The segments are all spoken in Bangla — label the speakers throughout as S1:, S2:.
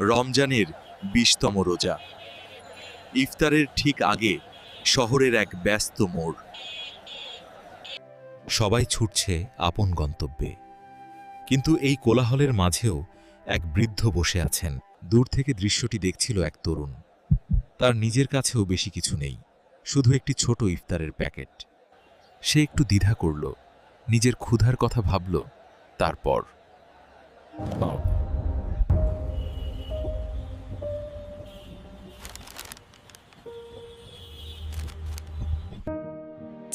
S1: রমজানের 20তম রোজা। ইফতারের ঠিক আগে শহরের এক ব্যস্ত মোড়। সবাই ছুটছে আপন গন্তব্যে, কিন্তু এই কোলাহলের মাঝেও এক বৃদ্ধ বসে আছেন। দূর থেকে দৃশ্যটি দেখছিল এক তরুণ। তার নিজের কাছেও বেশি কিছু নেই, শুধু একটি ছোট ইফতারের প্যাকেট। সে একটু দ্বিধা করল, নিজের ক্ষুধার কথা ভাবল। তারপর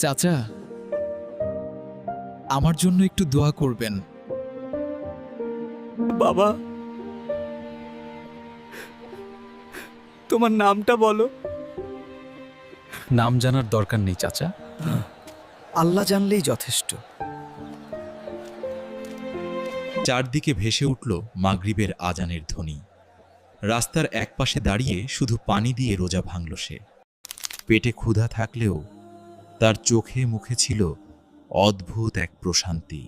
S2: চাচা, আমার জন্য একটু দোয়া করবেন।
S3: বাবা, তোমার নামটা বলো।
S2: নাম জানার দরকার নেই চাচা,
S3: আল্লাহ জানলেই যথেষ্ট।
S1: চারদিকে ভেসে উঠল মাগরিবের আজানের ধ্বনি। রাস্তার একপাশে দাঁড়িয়ে শুধু পানি দিয়ে রোজা ভাঙল সে। পেটে ক্ষুধা থাকলেও তার চোখে মুখে ছিল অদ্ভুত এক প্রশান্তি।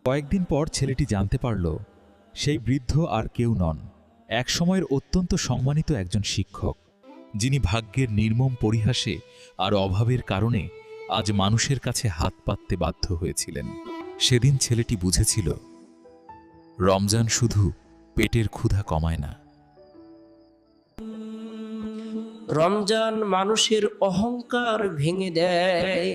S1: কয়েকদিন পর ছেলেটি জানতে পারল, সেই বৃদ্ধ আর কেউ নন, এক সময়ের অত্যন্ত সম্মানিত একজন শিক্ষক, যিনি ভাগ্যের নির্মম পরিহাসে আর অভাবের কারণে আজ মানুষের কাছে হাত পাততে বাধ্য হয়েছিলেন। সেদিন ছেলেটি বুঝেছিল, রমজান শুধু পেটের ক্ষুধা কমায় না,
S4: রমজান মানুষের অহংকার ভেঙে দেয়।